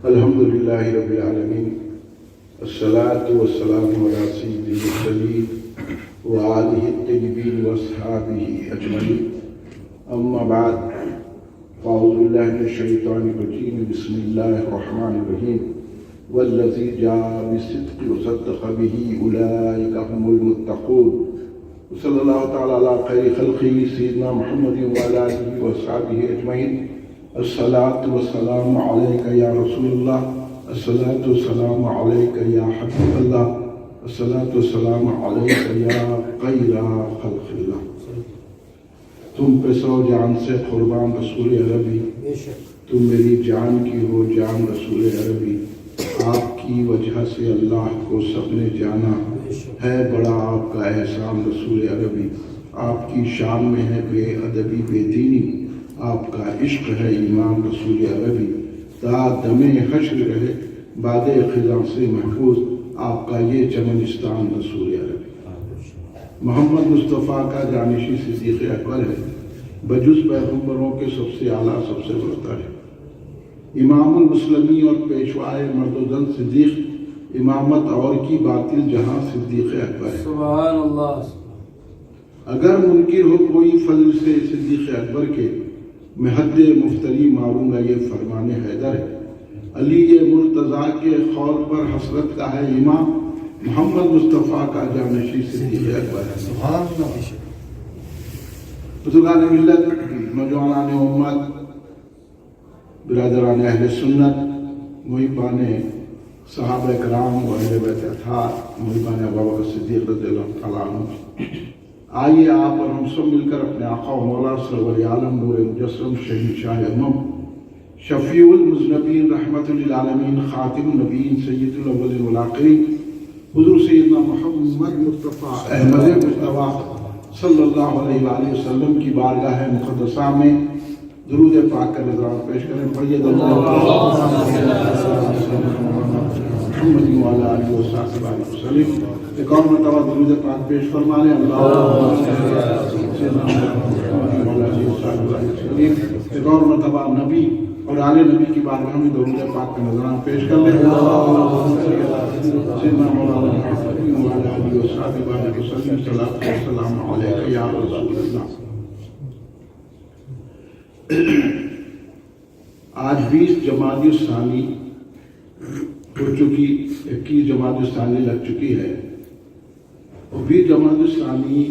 الحمد للہ رب العالمین الصلاة والسلام علی سید المرسلین وآلہ الطیبین واصحابہ اجمعین اما بعد فاعوذ باللہ من الشیطان الرجیم بسم اللہ الرحمن الرحیم والذی جاء بالصدق وصدق به اولئک هم المتقون صلی اللہ تعالی علی خیر خلقہ سیدنا محمد وعلی آلہ واصحابہ اجمعین الصلاة والسلام علیک یا رسول اللہ الصلاة والسلام علیک یا حبیب اللہ الصلاة والسلام علیک یا خیر خلق اللہ. تم پہ سو جان سے قربان رسول عربی، تم میری جان کی ہو جان رسول عربی. آپ کی وجہ سے اللہ کو سب نے جانا، ہے بڑا آپ کا احسان رسول عربی. آپ کی شان میں ہے بے ادبی بے دینی، آپ کا عشق ہے ایمان رسول عربی. تا دم حشر رہے باد خزاں سے محفوظ آپ کا یہ چمنستان رسول عربی. محمد مصطفیٰ کا جانشی صدیق اکبر ہے، بجز پیغمبروں کے سب سے اعلیٰ سب سے برتر ہے. امام المسلمی اور پیشوائے مرد و زن صدیق، امامت اور کی باطل جہاں صدیق اکبر ہے. سبحان اللہ. اگر منکر ہو کوئی فضل سے صدیق اکبر کے، میں حد مفتری ماروں گا یہ فرمان حیدر ہے. علی مرتضیٰ کے قول پر حسرت کا ہے امام، محمد مصطفیٰ کا جانشی صدیق اکبر ہے. سبحان اللہ. بزرگان ملت، نوجوانان امت، برادران اہل سنت، محبان صحابہ کرام و اہل بیت اطہار، محبان ابو بکر صدیق رضی اللہ تعالیٰ عنہ، آئیے آپ اور ہم سب مل کر اپنے آقا و مولا سرور عالم نور مجسم شہید شاہ امم شفیع المذنبین رحمت للعالمین خاتم النبیین سید الاولین والآخرین حضور سیدنا محمد مصطفیٰ احمد مصطفیٰ صلی اللہ علیہ وآلہ وسلم کی بارگاہ مقدسہ میں درود پاک کا نذرانہ پیش کریں. پڑھیے محمد وعلی آلہ وصحبہ وسلم. ایک اور مرتبہ درود پاک پیش فرما لیں. ایک اور مرتبہ نبی اور آل نبی کی بارگاہ میں درود پاک کا نذرانہ پیش کر لیں. سیدنا مولانا محمد وعلی آلہ وصحبہ وسلم. صلاۃ والسلام علیک یا رسول اللہ. آج 20 جمادی الثانی ہو چکی، 21 جمادی الثانی لگ چکی ہے، اور 20 جمادی الثانی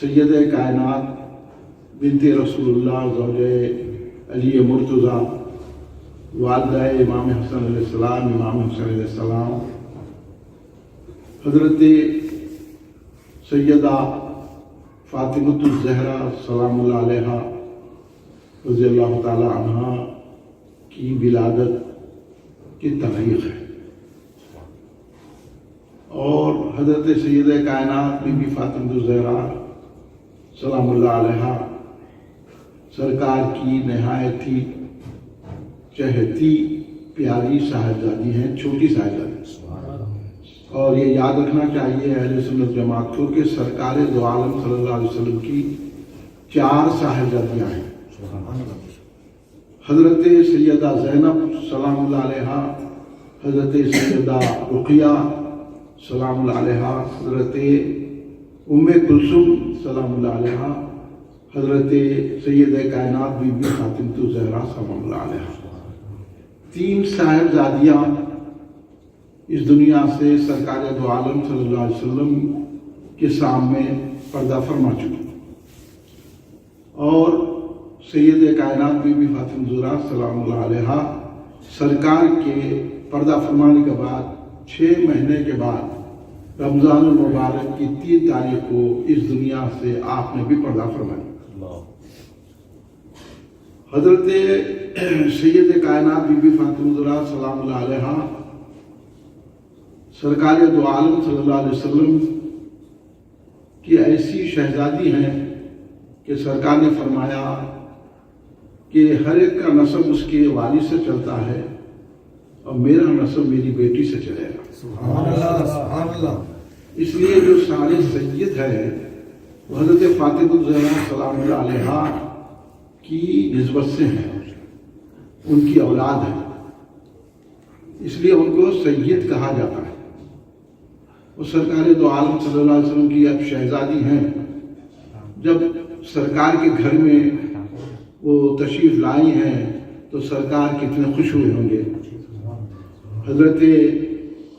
سید کائنات بنت رسول اللہ زوجہ علی مرتضیٰ، والدہ امام حسن علیہ السلام، امام حسن علیہ السلام، حضرت سیدہ فاطمۃ الزہرا سلام اللہ علیہا رضی اللہ تعالی عنہا کی ولادت کی تاریخ ہے. اور حضرت سید کائنات بی بی فاطمۃ الزہرا سلام اللہ علیہا سرکار کی نہایت ہی چہتی پیاری صاحبزادی ہیں، چھوٹی صاحبزادی. اور یہ یاد رکھنا چاہیے اہل سنت جماعت کو کہ سرکار دو عالم صلی اللہ علیہ وسلم کی 4 صاحبزادیاں ہیں. حضرت سیدہ زینب سلام اللہ علیہا، حضرت سیدہ رقیہ سلام اللہ علیہا، حضرت ام کلثوم سلام اللہ علیہا، حضرت سید کائنات بی بی فاطمۃ الزہرا سلام اللہ علیہا. 3 صاحبزادیاں اس دنیا سے سرکار دو عالم صلی اللہ علیہ وسلم کے سامنے پردہ فرما چکی. اور سید کائنات بی بی فاطمۃ الزہرا سلام اللہ علیہا سرکار کے پردہ فرمانے کے بعد 6 مہینے کے بعد رمضان المبارک کی 3 تاریخ کو اس دنیا سے آپ نے بھی پردہ فرمایا. حضرت سید کائنات بی بی فاطمۃ الزہرا سلام اللہ علیہا سرکار دو عالم صلی اللہ علیہ وسلم کی ایسی شہزادی ہیں کہ سرکار نے فرمایا کہ ہر ایک کا نسب اس کے والد سے چلتا ہے اور میرا نسب میری بیٹی سے چلے گا. سبحان اللہ سبحان اللہ. اس لیے جو سارے سید ہے وہ حضرت فاطمۃ الزہرا سلام اللہ علیہا کی نسبت سے ہیں. ان کی اولاد ہے، اس لیے ان کو سید کہا جاتا ہے۔ وہ سرکار دو عالم صلی اللہ علیہ وسلم کی اب شہزادی ہیں۔ جب سرکار کے گھر میں وہ تشریف لائی ہیں تو سرکار کتنے خوش ہوئے ہوں گے۔ حضرت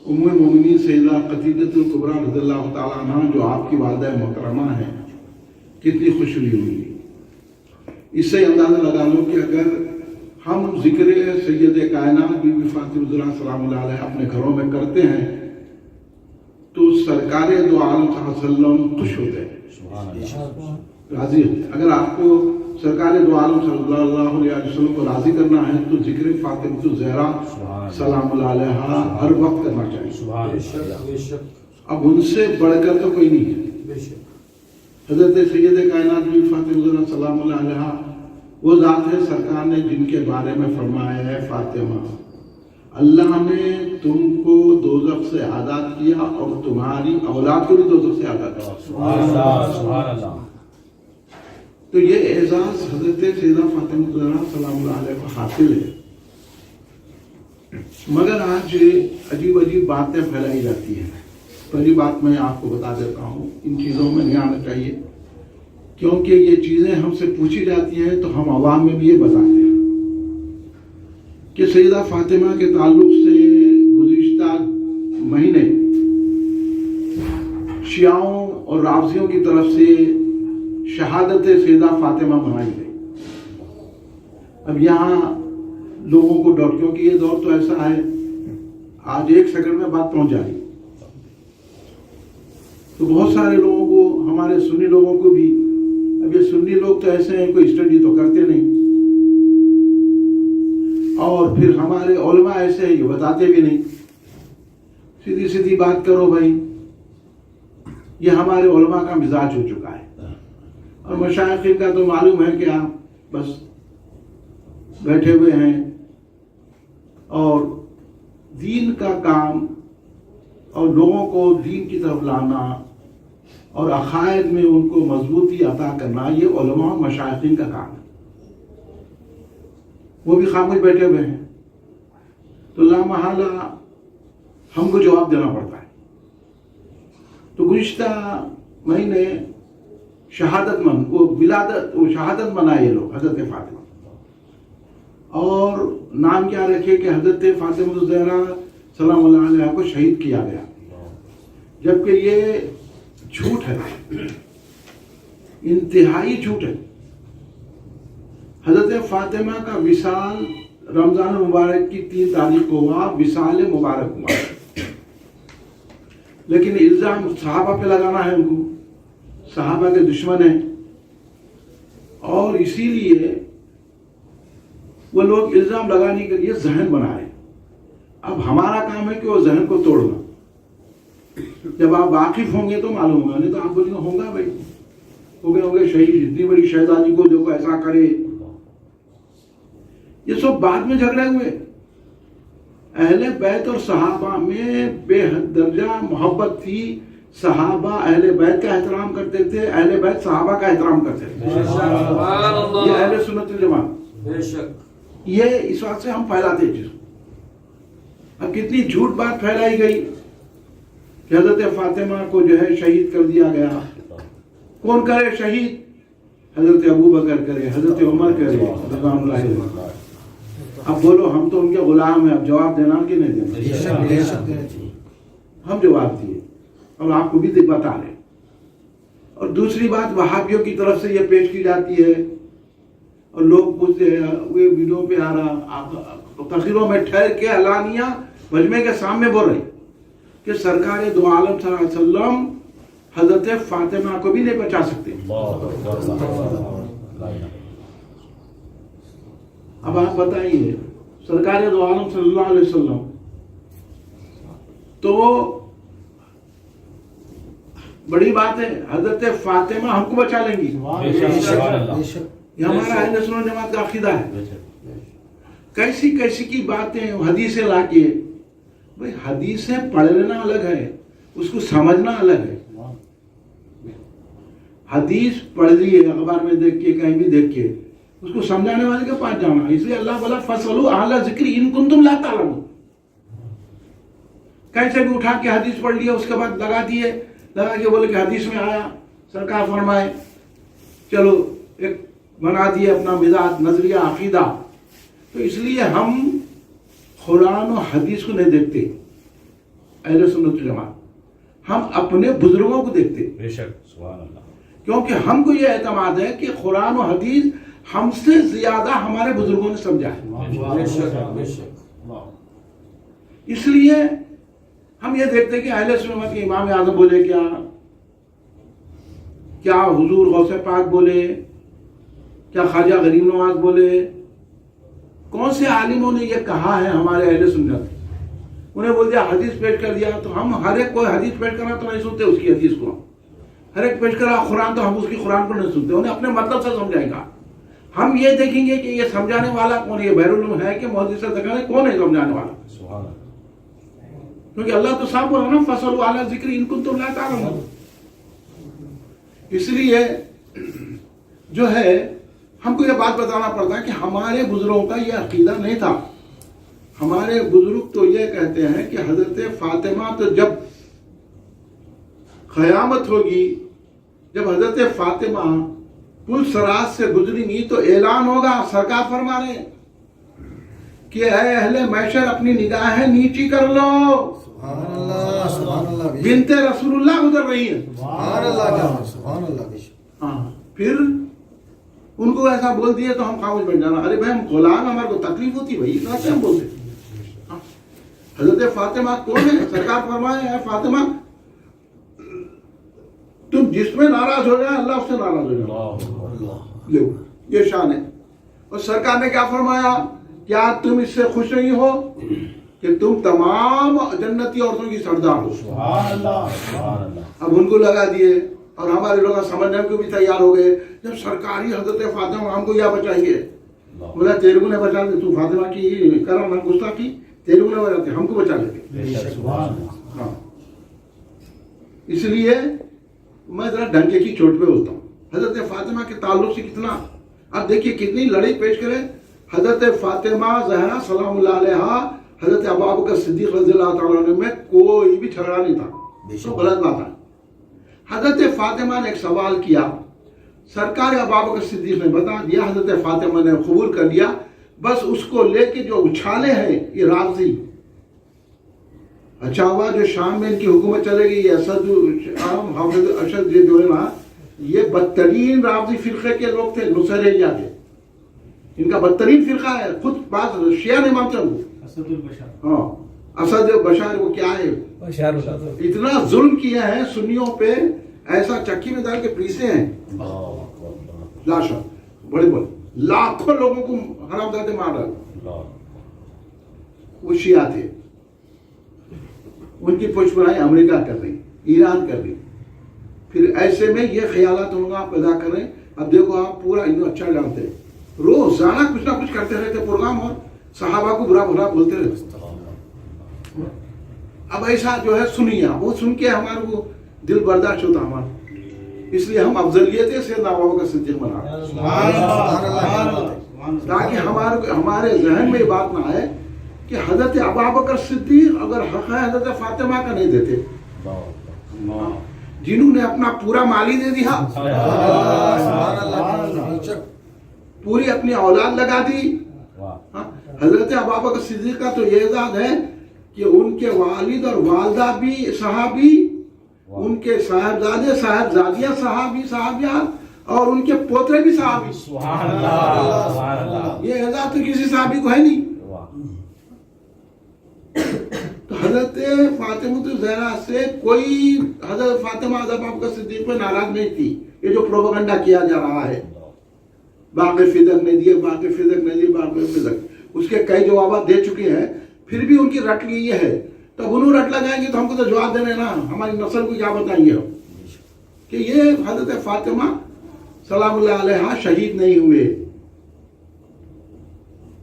ام المومنین سیدہ خدیجہ الکبریٰ رضی اللہ تعالیٰ عنہ جو آپ کی والدہ محترمہ ہیں، کتنی خوش ہوئی ہوں گی۔ اس سے اندازہ لگا لو کہ اگر ہم ذکر سید کائنات بی بی فاطمہ الزہرا سلام اللہ علیہ اپنے گھروں میں کرتے ہیں تو سرکار دو عالم صلی اللہ علیہ وسلم خوش ہوتے ہیں، راضی ہوتے ہیں۔ اگر آپ کو سرکار دو عالم صلی اللہ علیہ وسلم کو راضی کرنا ہے تو ذکر فاطمہ الزہرا سلام اللہ علیہ ہر وقت کرنا چاہیے۔ اب ان سے بڑھ کر تو کوئی نہیں ہے۔ حضرت سید کائنات بی بی فاطمہ الزہرا سلام اللہ علیہ وہ ذات ہے سرکار نے جن کے بارے میں فرمایا ہے، فاطمہ اللہ نے تم کو دوزخ سے آزاد کیا اور تمہاری اولاد کو بھی دوزخ سے آزاد کیا۔ سبحان اللہ۔ تو یہ اعزاز حضرت سیدہ فاطمہ الزہرا سلام اللہ علیہ کو حاصل ہے۔ مگر آج عجیب عجیب باتیں پھیلائی جاتی ہیں۔ پہلی بات میں آپ کو بتا دیتا ہوں، ان چیزوں میں نہیں آنا چاہیے، کیونکہ یہ چیزیں ہم سے پوچھی جاتی ہیں تو ہم عوام میں بھی یہ بتاتے ہیں کہ سیدہ فاطمہ کے تعلق سے گزشتہ مہینے شیعوں اور رافضیوں کی طرف سے شہادت سیدہ فاطمہ منائی گئی۔ اب یہاں لوگوں کو ڈر، کیونکہ یہ دور تو ایسا ہے آج ایک سیکنڈ میں بات پہنچ جائے، تو بہت سارے لوگوں کو، ہمارے سنی لوگوں کو بھی، اب یہ سنی لوگ تو ایسے ہیں کوئی اسٹڈی تو کرتے نہیں، اور پھر ہمارے علماء ایسے ہیں یہ بتاتے بھی نہیں، سیدھی سیدھی بات کرو بھائی، یہ ہمارے علماء کا مزاج ہو چکا ہے۔ اور مشائخ کا تو معلوم ہے کہ آپ بس بیٹھے ہوئے ہیں اور دین کا کام اور لوگوں کو دین کی طرف لانا اور عقائد میں ان کو مضبوطی عطا کرنا، یہ علماء و مشائخین کا کام ہے۔ وہ بھی خاموش بیٹھے ہوئے ہیں تو لا محالہ ہم کو جواب دینا پڑتا ہے۔ تو گزشتہ مہینے شہادت منائے یہ لوگ حضرت فاطمہ، اور نام کیا رکھے کہ حضرت فاطمہ الزہرا سلام اللہ علیہ کو شہید کیا گیا، جبکہ یہ جھوٹ ہے، انتہائی جھوٹ ہے۔ حضرت فاطمہ کا وصال رمضان مبارک کی 3 تاریخ کو ہوا، وصال مبارک ہوا، لیکن الزام صحابہ پہ لگانا ہے، ان کو صحابہ کے دشمن ہیں، اور اسی لیے وہ لوگ الزام لگانے کے لیے ذہن بنا رہے ہیں۔ اب ہمارا کام ہے کہ وہ ذہن کو توڑنا، جب آپ واقف ہوں گے تو معلوم ہوگا، نہیں تو آپ بولیں گے ہوگا بھائی، ہو گئے شہید، اتنی بڑی شہزادی کو جو ایسا کرے۔ یہ سب بعد میں جھگڑے ہوئے۔ اہل بیت اور صحابہ میں بے حد درجہ محبت تھی، صحابہ اہل بیت کا احترام کرتے تھے، اہل بیت صحابہ کا احترام کرتے تھے۔ یہ اہل سنت والجماعت، یہ اس وقت سے ہم پھیلاتے چیز۔ اب کتنی جھوٹ بات پھیلائی گئی کہ حضرت فاطمہ کو جو ہے شہید کر دیا گیا۔ کون کرے شہید؟ حضرت ابو بکر کرے، حضرت عمر کرے رضوان اللہ علیہ۔ اب بولو ہم تو ان کے غلام ہیں، اب جواب دینا کہ نہیں دینا؟ ہم جواب دیے اور آپ کو بھی بتا رہے۔ اور دوسری بات وہابیوں کی طرف سے یہ پیش کی جاتی ہے، اور لوگ پوچھتے ہیں، وہ ویڈیو پہ آ رہا، تقریروں میں ٹھہر کے اعلانیہ مجمع کے سامنے بول رہے کہ سرکار دو عالم صلی اللہ علیہ وسلم حضرت فاطمہ کو بھی نہیں بچا سکتے۔ اب آپ بتائیے، سرکار دو عالم صلی اللہ علیہ وسلم تو بڑی بات ہے، حضرت فاطمہ ہم کو بچا لیں گی، یہ ہمارا اہل سنت جماعت کا عقیدہ ہے۔ کیسی کیسی کی باتیں حدیثیں لا کے، بھئی حدیثیں پڑھ لینا الگ ہے، اس کو سمجھنا الگ ہے۔ حدیث پڑھ لیے اخبار میں دیکھ کے، کہیں بھی دیکھ کے، اس کو سمجھانے والے کے پاس جانا. اس لیے اللہ بولا فَاسْأَلُوا أَهْلَ الذِّكْرِ إِن كُنتُمْ لَا تَعْلَمُونَ. کیسے بھی اٹھا کے حدیث پڑھ لیا, اس کے بعد لگا کے بولے کہ حدیث میں آیا, سرکار فرمائے, چلو ایک بنا دیے اپنا مزاج, نظریہ, عقیدہ. تو اس لیے ہم قرآن و حدیث کو نہیں دیکھتے اہل سنت والجماعت, ہم اپنے بزرگوں کو دیکھتے. بے شک, سبحان اللہ. کیونکہ ہم کو یہ اعتماد ہے کہ قرآن و حدیث ہم سے زیادہ ہمارے بزرگوں نے سمجھا ہے. اس لیے ہم یہ دیکھتے ہیں کہ اہل سنت کے امام اعظم بولے کیا حضور غوث پاک بولے, کیا خواجہ غریب نواز بولے, کون سے عالموں نے یہ کہا ہے ہمارے اہل سنت. انہیں بول دیا حدیث پیش کر دیا, تو ہم ہر ایک کوئی حدیث پیش کرنا تو نہیں سنتے اس کی حدیث کو, ہر ایک پیش کرا قرآن تو ہم اس کی قرآن کو نہیں سنتے, انہیں اپنے مطلب سے سمجھائے گا. ہم یہ دیکھیں گے کہ یہ سمجھانے والا کون ہے, یہ بحرالعلوم ہے کہ محدث دکھانے کون ہے سمجھانے والا. سبحان اللہ. کیونکہ اللہ تو صاحب بولا نا فَاسْأَلُوا أَهْلَ الذِّكْرِ إِن كُنتُمْ لَا تَعْلَمُونَ. اس لیے جو ہے ہم کو یہ بات بتانا پڑتا ہے کہ ہمارے بزرگوں کا یہ عقیدہ نہیں تھا. ہمارے بزرگ تو یہ کہتے ہیں کہ حضرت فاطمہ تو جب قیامت ہوگی, جب حضرت فاطمہ پل صراط سے گزریں گی تو اعلان ہوگا, سرکار فرما رہے ہیں کہ اے اہل محشر اپنی نگاہیں نیچی کر لو, سبحان اللہ, سبحان اللہ, بنت رسول اللہ گزر رہی ہیں. سبحان اللہ, سبحان اللہ. ہاں, پھر ان کو ایسا بول دیے تو ہم خاموش بیٹھ جانا. ارے بھائی ہم غلام, ہمارے کو تکلیف ہوتی بھائی, اتنا سے ہم بولتے. حضرت فاطمہ کون ہے؟ سرکار فرمائے اے فاطمہ تم جس میں ناراض ہو جائے اللہ اس سے ناراض ہو جائے. لو یہ شان ہے. اور سرکار نے کیا فرمایا, کیا تم اس سے خوش نہیں ہو کہ تم تمام جنتی عورتوں کی سردار ہو. سبحان اللہ, سبحان اللہ. اب ان کو لگا دیے اور ہمارے لوگ سمجھنے کو بھی تیار ہو گئے. جب سرکاری حضرت فاطمہ ہم کو کیا بچائیں گے, بولا تیرے کو نہیں بچا دے, تو فاطمہ کی کرم گستاخی تیرے کو نہیں بچاتے, ہم کو بچا لیتے. ہاں, اس لیے میں ذرا ڈنکے کی چوٹ پہ بولتا ہوں. حضرت فاطمہ کے تعلق سے کتنا, اب دیکھیے کتنی لڑائی پیش کرے. حضرت فاطمہ زہرا سلام اللہ علیہا حضرت ابوبکر صدیق رضی اللہ تعالیٰ عنہ میں کوئی بھی جھگڑا نہیں تھا. تو غلط بات ہے. حضرت فاطمہ نے ایک سوال کیا, سرکار ابوبکر صدیق نے بتا دیا, حضرت فاطمہ نے قبول کر لیا. بس اس کو لے کے جو اچھالے ہیں یہ رافضی, اچھا ہوا جو شام میں ان کی حکومت چلے گی, یہ اسد حافظ اشد جو ہے نا, یہ بدترین رافضی فرقے کے لوگ تھے, نصیریہ تھے. ان کا بدترین فرقہ ہے, خود بات شیعہ نے مانتے ہیں. اسد البشار, ہاں اسد بشار, وہ کیا ہے, اتنا ظلم کیا ہے سنیوں پہ, ایسا چکی میں ڈال کے پیسے ہیں لاشا, بڑے بڑے لاکھوں لوگوں کو حرام زادے مار ڈالا. وہ شیعہ تھے, ان کی پشپرائیں امریکہ کر رہی, ایران کر رہی. پھر ایسے میں یہ خیالات ان کا پیدا کر رہے ہیں. اب دیکھو آپ پورا انہوں اچھا جانتے ہیں, روزانہ کچھ نہ کچھ کرتے رہتے پروگرام, اور صحابہ کو برا برا بولتے رہتے. اب ایسا جو ہے سنیا, وہ سن کے ہمارے کو دل برداشت ہوتا ہمارا. اس لیے ہم افضلیت سے ابوبکر صدیق بنا, تاکہ ہمارے ذہن میں یہ بات نہ آئے کہ حضرت ابوبکر صدیق اگر حق ہے حضرت فاطمہ کا نہیں دیتے, جنہوں نے اپنا پورا مالی دے دیا, پوری اپنی اولاد لگا دی. حضرت ابوبکر صدیق کا تو یہ اعزاز ہے کہ ان کے والد اور والدہ بھی صحابی, ان کے صاحبزادے صاحبزادیاں صحابیات, اور ان کے پوترے بھی صحابی. سبحان اللہ, سبحان اللہ. یہ اعزاز تو کسی صحابی کو ہے نہیں. تو حضرت فاطمہ زہرا سے کوئی, حضرت فاطمہ ابوبکر صدیق پہ ناراض نہیں تھی. یہ جو پروپیگنڈا کیا جا رہا ہے, باقی فدق نہیں دیے, باقی فدق نہیں دیے, باقی فدق, اس کے کئی جوابات دے چکے ہیں, پھر بھی ان کی رٹ لی یہ ہے. تو انہوں رٹ لگائیں گے تو ہم کو تو جواب دینے نا, ہماری نسل کو کیا بتائیں گے ہم کہ یہ حضرت فاطمہ سلام اللہ علیہا شہید نہیں ہوئے,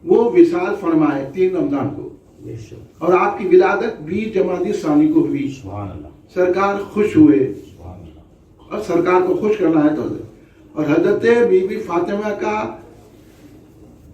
وہ وصال فرمائے 3 رمضان کو, اور آپ کی ولادت 20 جمادی ثانی کو ہوئی. سرکار خوش ہوئے, اور سرکار کو خوش کرنا ہے تو. اور حضرت بی بی فاطمہ کا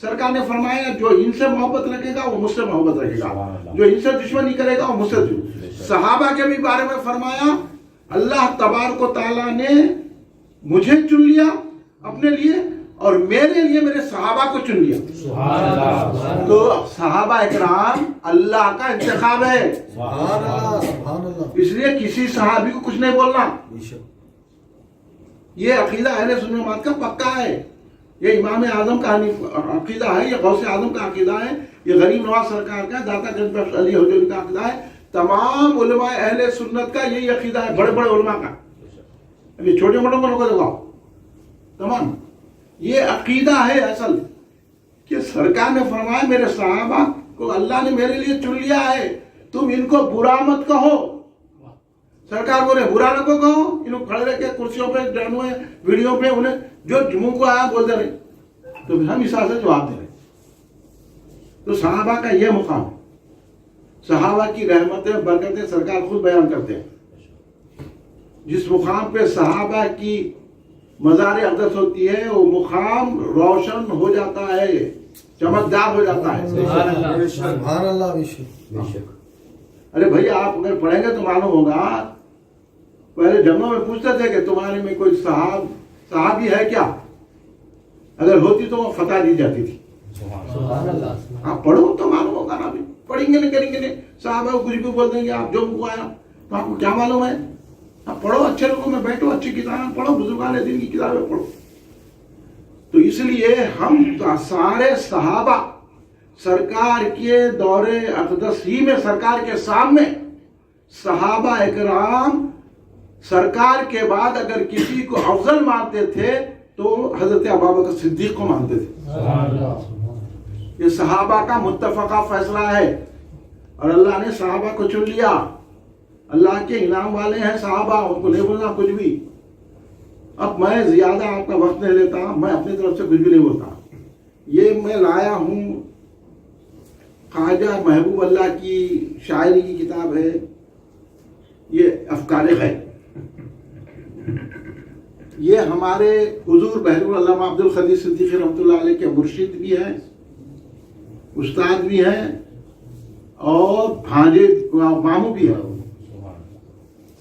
سرکار نے فرمایا جو ان سے محبت رکھے گا وہ مجھ سے محبت رکھے گا، جو ان سے دشمنی کرے گا وہ مجھ سے۔ صحابہ کے بھی بارے میں فرمایا اللہ تبارک و تعالیٰ نے مجھے چن لیا اپنے لیے اور میرے لیے میرے صحابہ کو چن لیا۔ سبحان اللہ۔ تو صحابہ اکرام اللہ کا انتخاب ہے، سبحان اللہ سبحان اللہ۔ اس لیے کسی صحابی کو کچھ نہیں بولنا۔ بے شک۔ یہ عقیدہ اہل سنت والجماعت کا پکا ہے، یہ امام اعظم کا عقیدہ ہے، یہ غوث اعظم کا عقیدہ ہے، یہ غریب نواز سرکار کا، داتا گنج بخش علی حجویری کا عقیدہ ہے، تمام علماء اہل سنت کا یہی عقیدہ ہے، بڑے بڑے علماء کا۔ ابھی چھوٹے موٹوں کو لوگوں دکھاؤ، تمام یہ عقیدہ ہے اصل کہ سرکار نے فرمایا میرے صحابہ کو اللہ نے میرے لیے چن لیا ہے، تم ان کو برا مت کہو۔ سرکار بولے برا نہ کو کہو، انہوں کھڑے رہ کے کرسیوں پہ ڈراموں ویڈیو پہ انہیں جو منہ کو آیا بول دے رہے، تو ہم اس سے جواب دے رہے۔ تو صحابہ کا یہ مقام ہے، صحابہ کی رحمتیں برکتیں سرکار خود بیان کرتے ہیں۔ جس مقام پہ صحابہ کی مزار اقدس ہوتی ہے وہ مقام روشن ہو جاتا ہے، چمکدار ہو جاتا ہے۔ سبحان اللہ بے شک۔ ارے بھائی آپ اگر پڑھیں گے تو معلوم ہوگا، پہلے جنگوں میں پوچھتے تھے کہ تمہارے میں کوئی صحابی ہے کیا، اگر ہوتی تو وہ فتح دی جاتی تھی۔ سبحان اللہ۔ آپ پڑھو تو معلوم ہوگا نا، پڑھیں گے نہیں کریں گے نہیں، صحابہ کو کچھ بھی بول دیں گے، آپ جو کو آیا تو آپ کو کیا معلوم ہے؟ آپ پڑھو، اچھے لوگوں میں بیٹھو، اچھی کتابیں پڑھو، بزرگان دین کی کتابیں پڑھو۔ تو اس لیے ہم سارے صحابہ سرکار کے دور اقدس ہی میں سرکار کے سامنے صحابہ اکرام سرکار کے بعد اگر کسی کو افضل مانتے تھے تو حضرت ابوبکر صدیق کو مانتے تھے۔ یہ صحابہ کا متفقہ فیصلہ ہے اور اللہ نے صحابہ کو چن لیا۔ اللہ کے انعام والے ہیں صحابہ، ان کو نہیں بولنا کچھ بھی۔ اب میں زیادہ آپ کا وقت نہیں لیتا، میں اپنی طرف سے کچھ بھی نہیں بولتا۔ یہ میں لایا ہوں خواجہ محبوب اللہ کی شاعری کی کتاب ہے، یہ افکار خیر۔ یہ ہمارے حضور بحر العلامہ عبد القدیر صدیقی رحمۃ اللہ علیہ کے مرشد بھی ہیں، استاد بھی ہیں اور بھانجے ماموں بھی ہیں،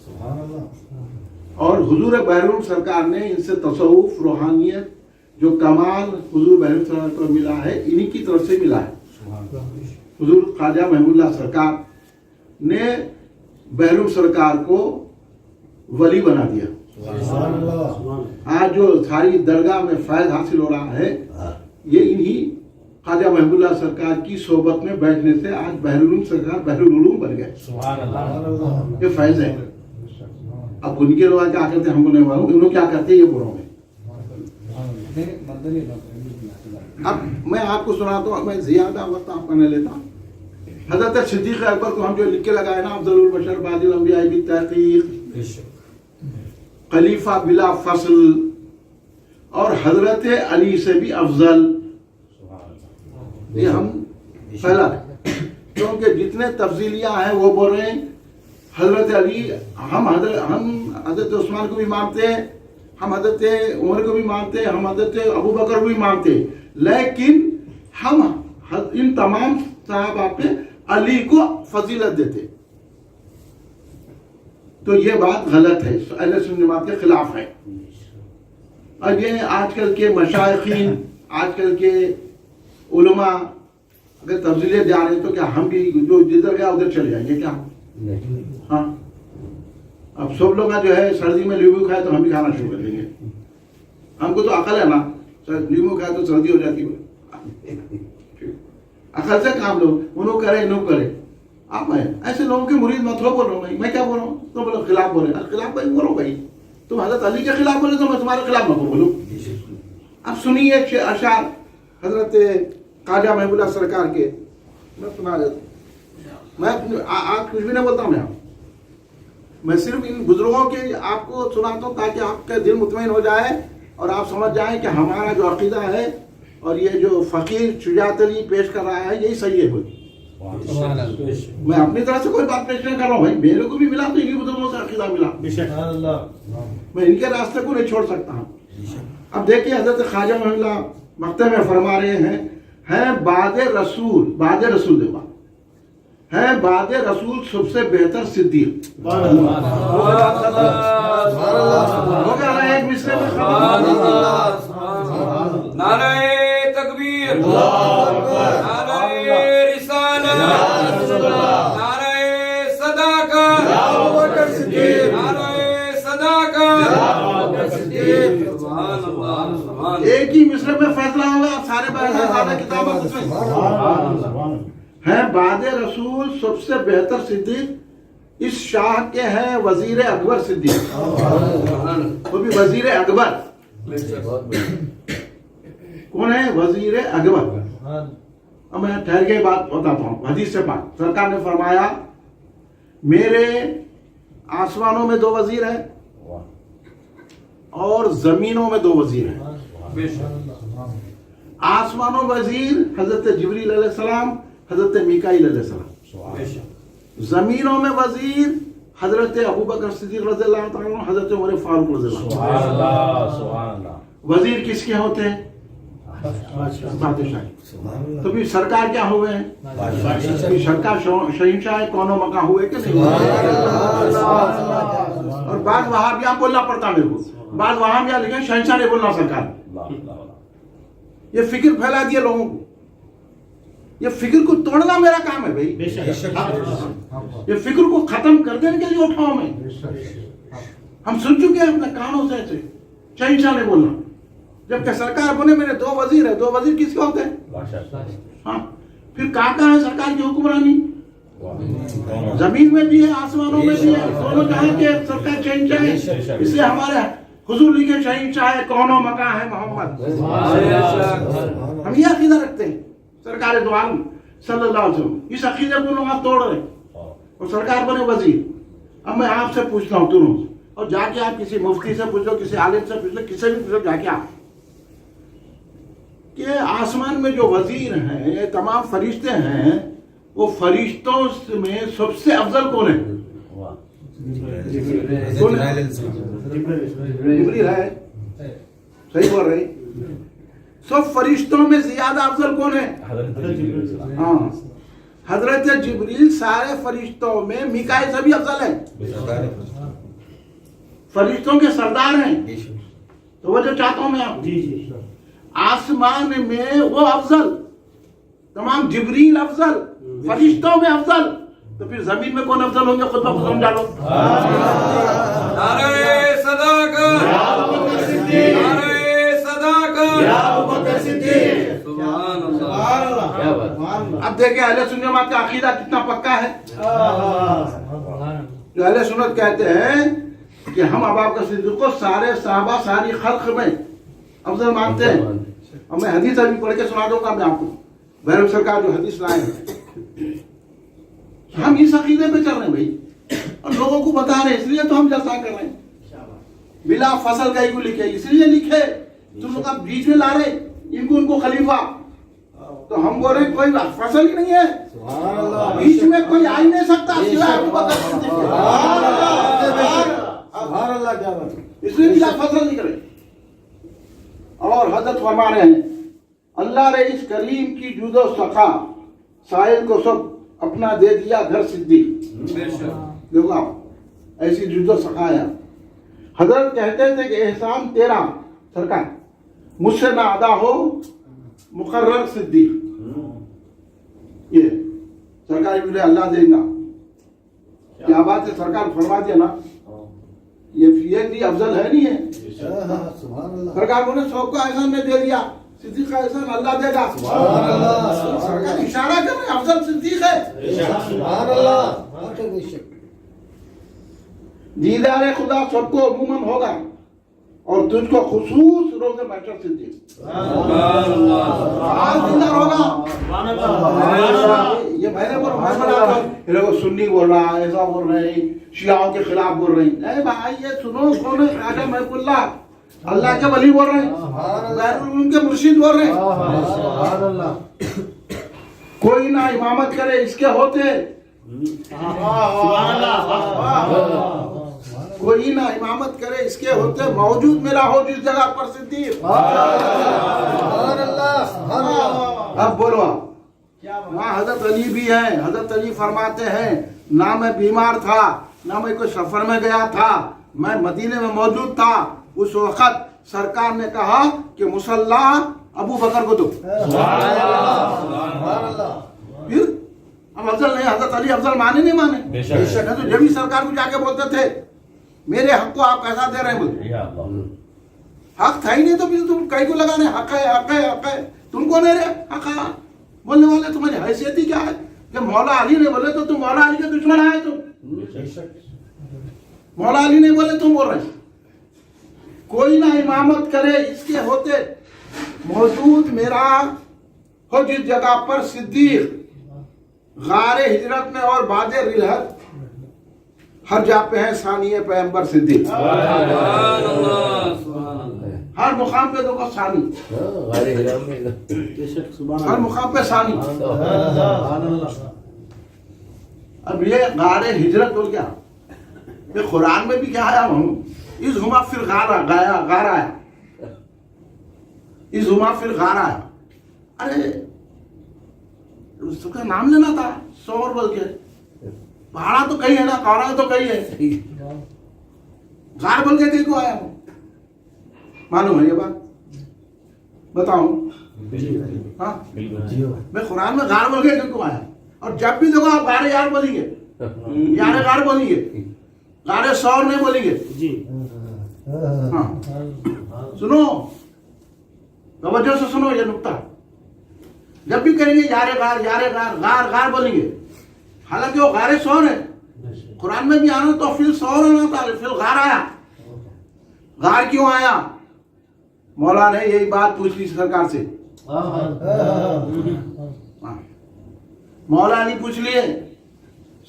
سبحان اللہ۔ اور حضور بحر سرکار نے ان سے تصوف، روحانیت جو کمال حضور بحر سرکار کو ملا ہے انہی کی طرف سے ملا ہے۔ حضور خواجہ محمود اللہ سرکار نے بحر سرکار کو ولی بنا دیا۔ سبحان اللہ۔ آج جو ساری درگاہ میں فیض حاصل ہو رہا ہے یہ انہی خواجہ محمود اللہ سرکار کی صحبت میں بیٹھنے سے آج بحر العلوم سرکار بحر العلوم بن گئے۔ سبحان اللہ۔ یہ فیض ہے۔ اب ان کے لوگ کیا کرتے ہیں ہم کو نہیں معلوم، انہوں کیا کرتے ہیں یہ بولوں میں۔ اب میں آپ کو سناتا ہوں، میں زیادہ وقت آپ کا نہیں لیتا۔ حضرت صدیق اکبر کو ہم جو لکھ کے لگائے نا، افضل البشر بعد الانبیاء بالتحقیق، خلیفہ بلا فصل، اور حضرت علی سے بھی افضل، یہ ہم پہلا ہے۔ کیونکہ جتنے تفضیلیاں ہیں وہ بول رہے ہیں حضرت علی، ہم حضرت عثمان کو بھی مانتے ہیں، ہم حضرت عمر کو بھی مانتے ہیں، ہم حضرت ابوبکر کو بھی مانتے ہیں، لیکن ہم ان تمام صحابہ پہ علی کو فضیلت دیتے۔ تو یہ بات غلط ہے، اہل سنت جماعت کے خلاف ہے۔ اور یہ آج کل کے مشائخین، آج کل کے علماء اگر تفضیلیت جا رہے ہیں تو کیا ہم بھی جو جدھر گیا ادھر چلے جائیں گے کیا؟ ہاں، اب سب لوگ جو ہے سردی میں لیمو کھائے تو ہم بھی کھانا شروع کر دیں گے۔ ہم کو تو عقل ہے نا، لیمو کھائے تو سردی ہو جاتی ہے، عقل سے کام لو، انہوں کرے انہوں کرے۔ آپ میں ایسے لوگوں کے مرید مت ہو بول رہا ہوں، میں کیا بول رہا ہوں؟ تم لوگ خلاف بولے، خلاف بھائی بولو بھائی، تم حضرت علی کے خلاف بولے تو میں تمہارے خلاف نہ بولوں۔ اب سنیے اشعار حضرت خواجہ محمود اللہ سرکار کے، میں سنا دیتا ہوں۔ میں آپ کچھ بھی نہیں بولتا ہوں، میں صرف ان بزرگوں کے آپ کو سناتا ہوں تاکہ آپ کا دل مطمئن ہو جائے اور آپ سمجھ جائیں کہ ہمارا جو عقیدہ ہے اور یہ جو فقیر شجاعت علی پیش کر رہا ہے یہی صحیح ہے۔ میں اپنی طرح سے کوئی بات پیش نہیں کر رہا ہوں بھائی، میرے کو بھی ملا تو انہی بزرگوں سے عقیدہ ملا، میں ان کے راستے کو نہیں چھوڑ سکتا ہوں۔ اب دیکھیے حضرت خواجہ محمود اللہ مکتب میں فرما رہے ہیں ہے بعد رسول دیکھو ہے بعد رسول سب سے بہتر صدیق. ہو گیا نا ایک مصرے میں ختم. نعرہ تکبیر، نعرہ رسالت، نعرہ صداقت، نعرہ صداقت. سبحان اللہ، سبحان ایک ہی مصرے میں فیصلہ ہوگا. سارے سارے کتابوں ہے بعد رسول سب سے بہتر صدیق اس شاہ کے ہیں وزیر اکبر صدیق. وہ بھی وزیر اکبر. کون ہے وزیر اکبر؟ اب میں ٹھہر کے بات بتاتا ہوں. حدیث سے بات سرکار نے فرمایا میرے آسمانوں میں 2 وزیر ہیں اور زمینوں میں 2 وزیر ہیں. آسمانوں وزیر حضرت جبریل علیہ السلام، حضرت میکائیل علیہ السلام. زمینوں میں وزیر حضرت ابوبکر صدیق رضی اللہ تعالیٰ عنہ، حضرت عمر فاروق رضی اللہ عنہ. وزیر کس کے ہوتے ہیں؟ بادشاہ. تو بھی سرکار کیا ہوئے ہیں؟ سرکار شہنشاہ کون و مکان ہوئے کہ نہیں؟ اور بعض وہابیاں بولنا پڑتا میرے کو. بعض وہابیاں لکھیں شہنشاہ نے بولنا سرکار. یہ فکر پھیلا دیا لوگوں کو. یہ فکر کو توڑنا میرا کام ہے بھائی. یہ فکر کو ختم کر دینے کے لیے اٹھاؤں میں. ہم سن چکے ہیں اپنے کانوں سے ایسے شہنشاہ نے بولنا. جبکہ سرکار بولے میرے 2 وزیر ہیں. 2 وزیر کس کے ہوتے ہیں؟ ہاں. پھر کہاں ہے سرکار کی حکمرانی؟ زمین میں بھی ہے، آسمانوں میں بھی ہے. دونوں جہاں کے سرکار شہنشاہ ہے. اس لیے ہمارے حضور لکھے شہنشاہ کون و مکان ہے محمد. ہم یہ عقیدہ رکھتے ہیں. سرکار دو عالم صلی اللہ علیہ وسلم اس عقیدے کو لوگ آپ توڑ رہے ہیں اور سرکار بنے وزیر. اب میں آپ سے پوچھتا ہوں تمہیں، اور جا کے آپ کسی مفتی سے پوچھ لو، کسی عالم سے پوچھ لو، کسی بھی پوچھ لو جا کے آپ کہ آسمان میں جو وزیر ہیں تمام فرشتے ہیں، وہ فرشتوں میں سب سے افضل کون ہے؟ جبریل ہے. صحیح بول رہے. سب فرشتوں میں زیادہ افضل کون ہے؟ ہاں حضرت جبریل. سارے فرشتوں میں میکائیل سے بھی افضل ہے. فرشتوں کے سردار ہیں. تو وہ جو چاہتا ہوں میں آپ آسمان میں وہ افضل، تمام جبریل افضل، فرشتوں میں افضل. تو پھر زمین میں کون افضل ہوں گے؟ خود بخود سمجھا لو. نعرہ صداقت، نعرہ سبحان اللہ. اب دیکھیں اہل سنت جماعت کا عقیدہ کتنا پکا ہے. جو اہل سنت کہتے ہیں کہ ہم ابو بکر صدیق کو سارے صحابہ ساری خلق میں افضل مانتے ہیں. اور میں حدیث ابھی پڑھ کے سنا دوں گا میں آپ کو. بہرحال سرکار جو حدیث لائے ہیں ہم اس عقیدے پہ چل رہے ہیں بھائی، اور لوگوں کو بتا رہے ہیں. اس لیے تو ہم جلسہ کر رہے ہیں. بلا فصل گئی کو لکھے، اس لیے لکھے تم لوگ آپ بیچ میں لا رہے ان کو خلیفہ. تو ہم بول رہے ہیں کوئی فصل ہی نہیں ہے، بیچ میں کوئی آ ہی نہیں سکتا سوائے ابو بکر صدیق. اس لیے بلا فصل نہیں کرے. اور حضرت فرما رہے ہیں اللہ نے اس کریم کی جود و سخا سائل کو سب اپنا دے دیا گھر صدیق. دیکھو آپ ایسی جود و سخا ہے. حضرت کہتے تھے کہ احسان تیرا سرکار مجھ سے نہ ادا ہو مقرر صدیق. یہ سرکار بولے اللہ دے گا. کیا بات ہے. سرکار فرما دیا نا. یہ بھی افضل ہے نہیں ہے. سرکار بولے سب کو احسان میں دے دیا، صدیق کا احسان اللہ دے گا. سرکار اشارہ کر رہے افضل صدیق ہے. دیدار خدا سب کو عموماً ہوگا اور تجھ کو خصوص روز محشر صدیق دیدار ہوگا. یہ میں نے بولا سنی بول رہا ایسا بول رہے ہیں، شیعوں کے خلاف بول رہے ہیں. اے بھائی یہ سنو کون ہے؟ خواجہ محب اللہ اللہ کے ولی بول رہے ہیں، ان کے مرشد بول رہے ہیں. کوئی نہ امامت کرے اس کے ہوتے، کوئی نہ امامت کرے اس کے ہوتے، موجود میرا ہو جس جگہ پر صدیق. اب بولو آپ وہاں حضرت علی بھی ہیں. حضرت علی فرماتے ہیں نہ میں بیمار تھا نہ میں کوئی سفر میں گیا تھا, میں مدینے میں موجود تھا. اس وقت سرکار نے کہا کہ مصلی ابو بکر کو دو. پھر اب افضل نہیں, حضرت علی افضل مانے نہیں مانے. نہیں تو جب بھی سرکار کو جا کے بولتے تھے میرے حق کو آپ کیسا دے رہے ہیں بولتے, حق تھا ہی نہیں تو پھر تم کہیں کو لگانے حق ہے حق ہے حق ہے. تم کو نہیں رہے حق ہے بولنے والے, تمہاری حیثیت ہی کیا ہے؟ کہ مولا علی نے بولے تو تم مولا علی کے دشمن آئے. تم مولا علی نے بولے تم بول رہے. کوئی نہ امامت کرے اس کے ہوتے موجود میرا ہو جس جگہ پر صدیق غار ہجرت میں اور بعد رحلت ہر جا پہ ہے ثانی پیغمبر صدیق. ہر مقام پہ دیکھو ثانی, ہر مقام پہ ثانی. اب یہ غار ہجرت بول کیا یہ قرآن میں بھی کیا آیا ہوں اس ہما فی الغار غار آیا, اس ہما فی الغار آیا. ارے اس کا نام لینا تھا سور بول کے, پہاڑا تو کہیں ہے نا, پہاڑا تو کہیں ہے, غار بول کے کہیں کو آیا ہوں. معلوم ہے یہ بات بتاؤں؟ ہاں میں قرآن میں غار بول کے کہیں کو آیا. اور جب بھی دیکھو آپ غار یار بولیں گے, یار غار بولیں گے, غار سور نہیں بولیں گے. ہاں سنو توجہ سے سنو یہ نقطہ. جب بھی کریں گے یار غار غار غار بولیں گے, حالانکہ وہ غار سور ہے. قرآن میں بھی آنا تو فی السور آنا تھا, فی الغار آیا. غار کیوں آیا؟ مولا نے یہی بات پوچھ لی سرکار سے. مولا نے پوچھ لیے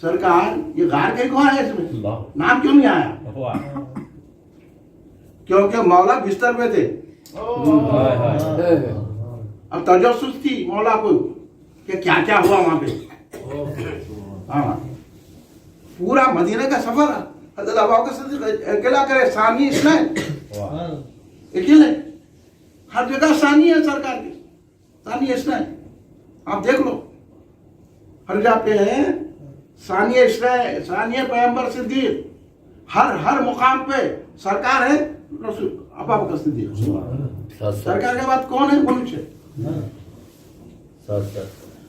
سرکار یہ غار کہیں کو آیا, اس میں نام کیوں نہیں آیا؟ کیونکہ مولا بستر میں تھے. اب تجسس تھی مولا کو کہ کیا کیا ہوا وہاں پہ. ہاں پورا مدینہ کا سفر حضرت ابوبکر صدیق اکیلا کرے, ثانی اسنین اکیلے, ہر جگہ ثانی ہے سرکار کی, ثانی اسنین. آپ دیکھ لو ہر جگہ پہ ہے ثانی اسنین, ثانی پیغمبر صدیق. ہر مقام پہ سرکار ہے رسول ابوبکر صدیق. سرکار کے بعد کون ہے؟ منش.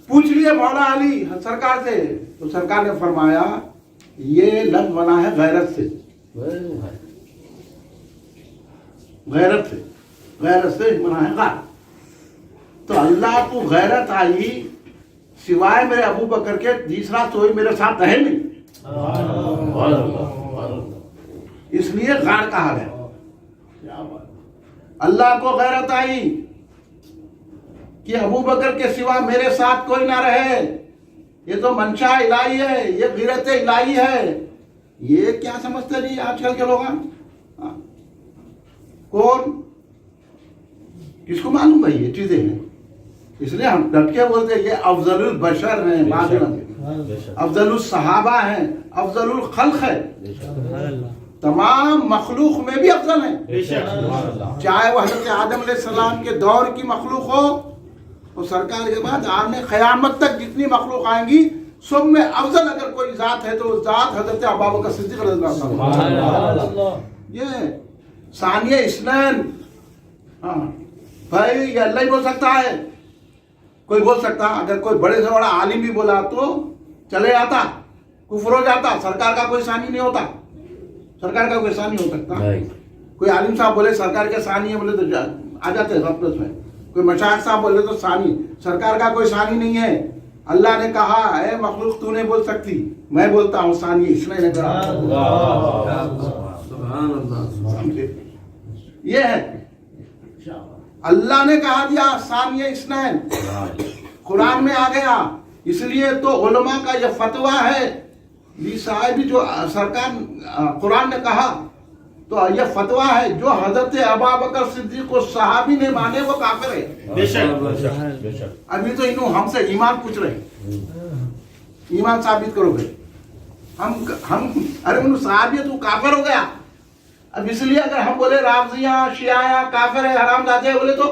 پوچھ لیے مولا علی سرکار سے, تو سرکار نے فرمایا یہ لفظ بنا ہے غیرت سے. غیرت سے, غیرت سے بنا ہے غار. تو اللہ کو غیرت آئی سوائے میرے ابو بکر کے تیسرا کوئی میرے ساتھ ہے نہیں, اس لیے غار کہا گیا. اللہ کو غیرت آئی کہ ابو بکر کے سوا میرے ساتھ کوئی نہ رہے. یہ تو منشا الہی ہے, یہ غیرت الہی ہے. یہ کیا سمجھتے نہیں آج کل کے لوگ؟ کون کس کو معلوم بھائی یہ چیزیں ہیں؟ اس لیے ہم ڈٹ کے بولتے ہیں یہ افضل البشر ہیں, افضل الصحابہ ہیں, افضل الخلق ہے. تمام مخلوق میں بھی افضل ہیں, چاہے وہ حضرت آدم علیہ السلام کے دور کی مخلوق ہو اور سرکار کے بعد آپ نے قیامت تک جتنی مخلوق آئیں گی سب میں افضل اگر کوئی ذات ہے تو ذات حضرت ابوبکر صدیق رضی اللہ عنہ. یہ ثانی اسنین. ہاں بھائی یہ اللہ ہی بول سکتا ہے, کوئی بول سکتا. اگر کوئی بڑے سے بڑا عالم بھی بولا تو چلے جاتا, کفر ہو جاتا. سرکار کا کوئی ثانی نہیں ہوتا, سرکار کا کوئی ثانی ہو سکتا. کوئی عالم صاحب بولے سرکار کے ثانی ہے بولے تو آ جاتے ہیں غفلت میں. کوئی مشائخ صاحب بولے تو ثانی. سرکار کا کوئی ثانی نہیں ہے. اللہ نے کہا اے مخلوق تو نہیں بول سکتی, میں بولتا ہوں ثانی اس نے کہا. یہ ہے اللہ نے کہا دیا ثانی اسنین, قرآن میں آ گیا. اس لیے تو علماء کا یہ فتویٰ ہے صاحب جو سرکار قرآن نے کہا تو یہ فتویٰ ہے جو حضرت ابوبکر صدیق کو صحابی نے مانے وہ کافر ہے. بے شک. ابھی تو انہوں ہم سے ایمان پوچھ رہے ہیں, ایمان ثابت کرو گے. ہم ارے انہوں صحابی تو کافر ہو گیا. اب اس لیے اگر ہم بولے رافضیاں شیعہ کافر ہے حرام زادے بولے تو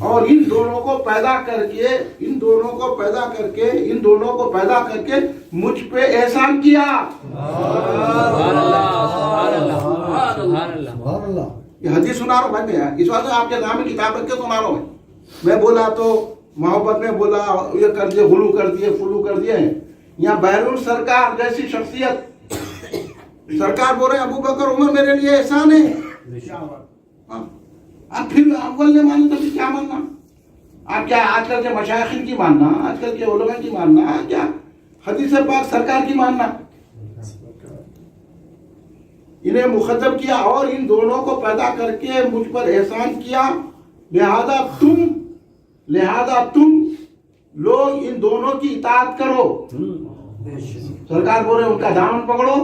اور ان دونوں کو پیدا کر کے مجھ پہ احسان کیا. یہ حدیث سنا رہا ہوں بھائی، میں اس واسطے آپ کے نام میں کتاب رکھ کے سنا رہا ہوں. میں بولا تو محبت میں بولا، یہ کر دیے، غلو کر دیے، فلو کر دیے. یہاں بیرون سرکار جیسی شخصیت، سرکار بول رہے ہیں ابو بکر عمر میرے لیے احسان ہے. اب پھر اول نے مانا تو پھر کیا ماننا؟ آپ کیا آج کل کے مشائخین کی ماننا، آج کل کے علماء کی ماننا، کیا حدیث پاک سرکار کی ماننا؟ انہیں مخاطب کیا اور ان دونوں کو پیدا کر کے مجھ پر احسان کیا. لہذا تم لوگ ان دونوں کی اطاعت کرو. سرکار بول رہے ان کا دامن پکڑو،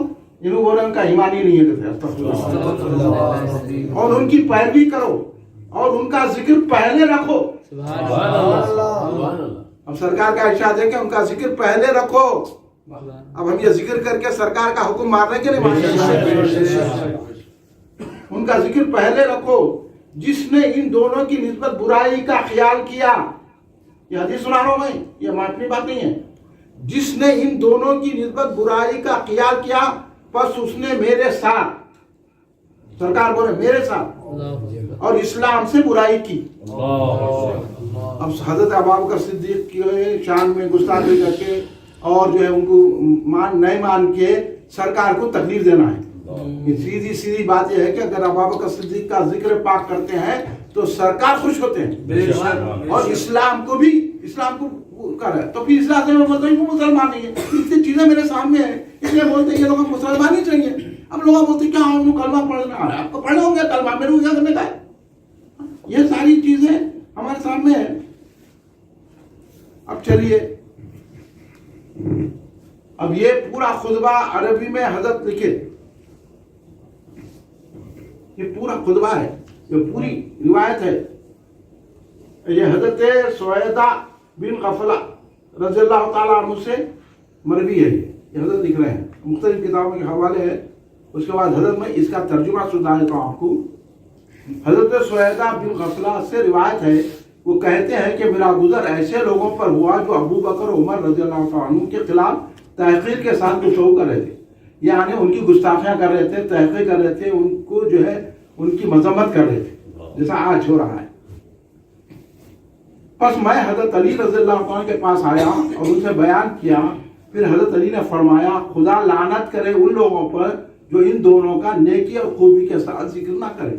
انہوں بول رہے ان کا ایمان ہی نہیں ہے، اور ان کی پیروی کرو اور ان کا ذکر پہلے رکھو. اب سرکار کا ارشاد ہے کہ ان کا ذکر پہلے رکھو. اب ہم یہ ذکر کر کے سرکار کا حکم مان رہے کہ نہیں مان رہے؟ ان کا ذکر پہلے رکھو. جس نے ان دونوں کی نسبت برائی کا خیال کیا، یہ حدیث سنا رہا ہوں میں، یہ اپنی بات نہیں ہے. جس نے ان دونوں کی نسبت برائی کا خیال کیا پس اس نے میرے ساتھ، سرکار بولے میرے ساتھ، اور اسلام سے برائی کی. اب حضرت ابوبکر صدیق کی شان میں گستاخی کر کے اور جو ہے ان کو نہیں مان کے سرکار کو تکلیف دینا ہے. سیدھی بات یہ ہے کہ اگر ابوبکر صدیق کا ذکر پاک کرتے ہیں تو سرکار خوش ہوتے ہیں، اور اسلام کو کر ہے. تو پھر اسلام سے وہ مسلمان نہیں ہے. اتنی چیزیں میرے سامنے ہیں، اس لیے بولتے ہیں یہ لوگ مسلمان ہی چاہیے. اب لوگ بولتے ہیں کیا ہم کلمہ پڑھنا ہے، آپ کو پڑھنا ہوں گے کلمہ، میرے کو کیا کرنے کا ہے. یہ ساری چیزیں ہمارے سامنے ہیں. اب چلیے، اب یہ پورا خطبہ عربی میں حضرت لکھے، یہ پورا خطبہ ہے، یہ پوری روایت ہے. یہ حضرت سویدہ بن غفلہ رضی اللہ تعالیٰ عنہ سے مروی ہے. یہ حضرت لکھ رہے ہیں، مختلف کتابوں کے حوالے ہے. اس کے بعد حضرت میں اس کا ترجمہ سنا دیتا ہوں آپ کو. حضرت سویدہ بن غفلہ سے روایت ہے، وہ کہتے ہیں کہ میرا گزر ایسے لوگوں پر ہوا جو ابو بکر عمر رضی اللہ تعالیٰ عنہ کے خلاف تحقیر کے ساتھ گفتگو کر رہے تھے. یعنی ان کی گستاخیاں کر رہے تھے، تحقیر کر رہے تھے، ان کو جو ہے ان کی مذمت کر رہے تھے، جیسا آج ہو رہا ہے. پس میں حضرت علی رضی اللہ عنہ کے پاس آیا اور ان سے بیان کیا. پھر حضرت علی نے فرمایا خدا لعنت کرے ان لوگوں پر جو ان دونوں کا نیکی اور خوبی کے ساتھ ذکر نہ کرے.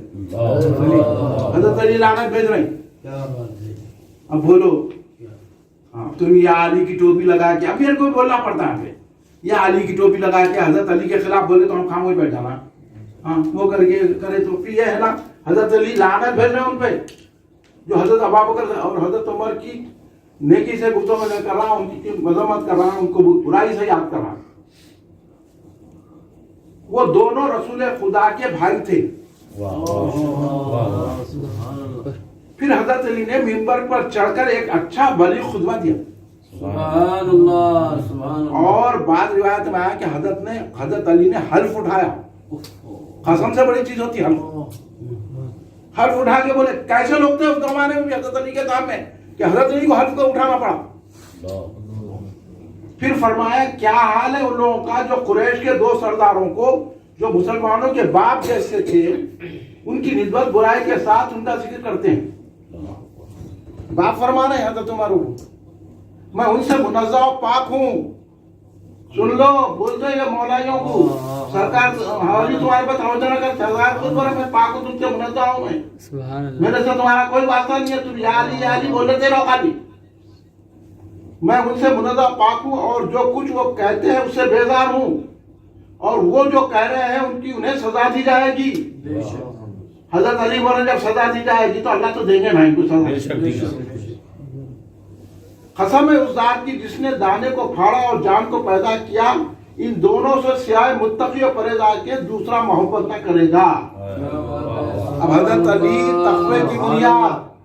حضرت علی لعنت بھیج رہے ہیں. اب بولو، تم یہ علی کی ٹوپی لگا کے، اب میرے کو بولنا پڑتا ہے، یہ علی کی ٹوپی لگا کے حضرت علی کے خلاف بولے تو ہم خاموش بیٹھ جانا. وہ کر کے کرے تو پھر یہ ہے نا، حضرت علی لعنت بھیج رہے ہیں ان پہ جو حضرت ابوبکر اور حضرت عمر کی نیکی سے گفتگو نہیں کر رہا، ان کی مذمت کر رہا، ان کو برائی سے یاد کر رہا. وہ دونوں رسول خدا کے بھائی تھے. پھر حضرت علی نے منبر پر چڑھ کر ایک اچھا بلیغ خطبہ دیا. سبحان اللہ، سبحان اللہ. اور بعد روایت میں آیا کہ حضرت علی نے حلف اٹھایا. قسم سے بڑی چیز ہوتی ہے حلف اٹھا کے بولے. کیسے لوگ تھے اس زمانے میں بھی حضرت علی کے سامنے کہ حضرت علی کو حلف کو اٹھانا پڑا. پھر فرمایا کیا حال ہے ان لوگوں کا جو قریش کے دو سرداروں کو جو مسلمانوں کے باپ جیسے تھے ان کی نسبت برائی کے ساتھ ان کا ذکر کرتے ہیں. باپ فرما رہے ہیں حضرت عمر کو، میں ان سے منزہ و پاک ہوں. سن لو، بول دو یہ مولائیوں کو، سرکار حوالی تمہارے پاس توجہ نہ کر، سرکار خود بولے میں پاک ہوں، تم سے منزہ ہوں. میرے سے تمہارا کوئی واسطہ نہیں ہے، تم یا علی بولتے رہو خالی. میں ان سے منزہ پاک ہوں اور جو کچھ وہ کہتے ہیں اس سے بیزار ہوں، اور وہ جو کہہ رہے ہیں ان کی انہیں سزا دی جائے گی. حضرت علی بولے جب سزا دی جائے گی تو اللہ تو دیں گے نا ان کو سزا. قسم ہے اس ذات کی جس نے دانے کو پھاڑا اور جان کو پیدا کیا، ان دونوں سے سوائے متقی اور پرہیزگار کے دوسرا محبت نہ کرے گا. اب حضرت علی تقوی کی بنیاد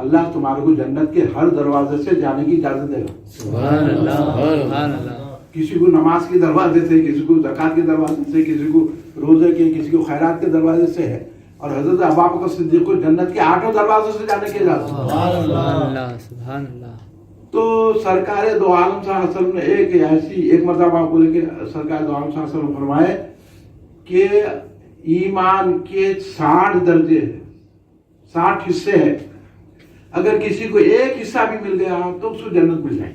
اللہ تمہارے کو جنت کے ہر دروازے سے جانے کی اجازت دے گا. سبحان اللہ سبحان اللہ. کسی کو نماز کے دروازے سے, کسی کو زکات کے دروازے سے, کسی کو روزے کے, کسی کو خیرات کے دروازے سے ہے. اور حضرت ابوبکر صدیق کو جنت کے 8 دروازوں سے جانے کی اجازت. سبحان اللہ سبحان اللہ. تو سرکار دو عالم صلی اللہ علیہ وسلم نے ایک مرتبہ بولے کہ سرکار دو عالم صلی اللہ علیہ وسلم فرمائے کہ ایمان کے 60 درجے 60 حصے ہیں, اگر کسی کو ایک حصہ بھی مل گیا تو اس کو جنت مل جائے.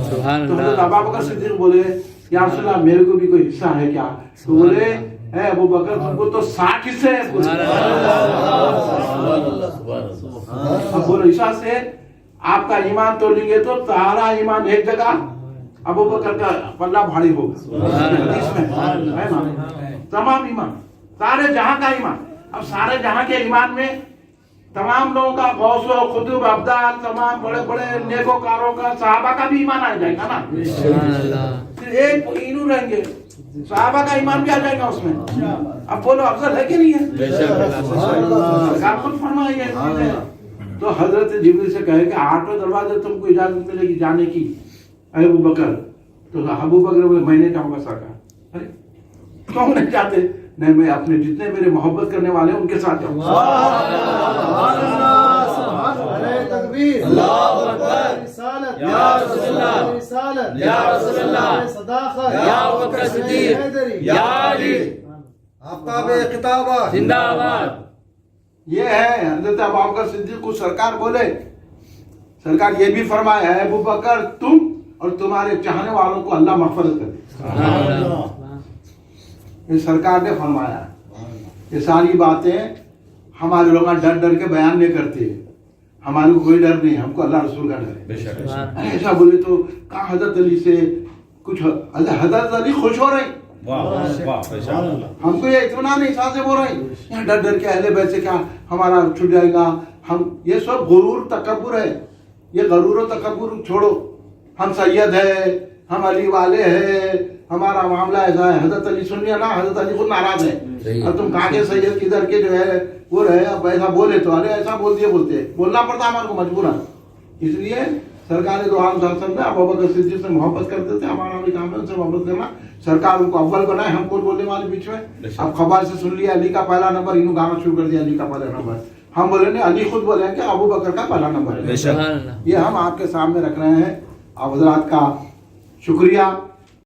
سبحان تو حضرت اللہ. ابوبکر صدیق بولے یا رسول اللہ میرے کو بھی کوئی حصہ ہے کیا؟ تو بولے اے ابوبکر تم کو تو 60 حصے ہیں. اب بولو حصہ سے آپ کا ایمان تولیں گے تو سارا ایمان ایک جگہ ابوبکر کا پلہ بھاری ہوگا. حدیث میں ہے نا, تمام ایمان سارے جہاں کا ایمان. اب سارے جہاں کے ایمان میں تمام لوگوں کا غوث و قطب ابدال تمام بڑے بڑے نیکوکاروں کا صحابہ کا بھی ایمان آ جائے گا نا. سبحان اللہ. پھر ایک اینو رہیں گے صحابہ کا ایمان بھی آ جائے گا اس میں. اب بولو افضل ہے کہ نہیں ہے؟ سرکار خود فرمائی ہے. تو حضرت جبریل سے کہے کہ 8 دروازے تم کو اجازت ملے گی جانے کی اے ابوبکر. تو ابوبکر بولے میں نہیں جاؤں گا سرکار. ارے کیوں نہیں جاتے؟ نہیں میں اپنے جتنے میرے محبت کرنے والے ہیں ان کے ساتھ جاؤں. تکبیر. اللہ اکبر. رسالت یا رسول اللہ. رسالت یا رسول اللہ. صداقت یا ابوبکر صدیق. یا علی. آفتاب خطابت زندہ آباد. یہ ہے حضرت ابوبکر صدیق کو سرکار بولے. سرکار یہ بھی فرمایا ہے ابوبکر تم اور تمہارے چاہنے والوں کو اللہ مغفرت کرے. سبحان اللہ. یہ سرکار نے فرمایا. یہ ساری باتیں ہمارے لوگ ڈر ڈر کے بیان نہیں کرتے. ہمارے کو کوئی ڈر نہیں, ہم کو اللہ رسول کا ڈر ہے. ایسا بولے تو کہاں حضرت علی سے کچھ حضرت علی خوش ہو رہے ہیں. ہم کو یہ اطمینان احساس سے بول رہے ہیں یہاں ڈر ڈر کے اہل بیت سے کیا ہمارا چھٹ جائے گا. ہم یہ سب غرور تکبر ہے. یہ غرور و تکبر چھوڑو. ہم سید ہے, ہم علی والے ہیں, ہمارا معاملہ ایسا ہے. حضرت علی سنیے نا, حضرت علی خود ناراض ہے. اب تم کہاں کے سید کدھر کے جو ہے وہ رہے. اب ایسا بولے تو ارے ایسا بولتے بولنا پڑتا ہمارے کو مجبورا. اس لیے سرکار دو عالم صلی اللہ علیہ وسلم ابوبکر صدیق سے محبت کرتے تھے. ہمارا بھی کام ہے ان سے محبت کرنا. سرکار ان کو اول بنائے, ہم کون بولنے والے بیچ میں. اب خبر سے سن لیا علی کا پہلا نمبر, انہوں گانا شروع کر دیا علی کا پہلا نمبر. ہم بولے نہیں, علی خود بولے ہیں کہ ابوبکر کا پہلا نمبر ہے. سبحان اللہ. یہ ہم آپ کے سامنے رکھ رہے ہیں. آپ حضرات کا شکریہ.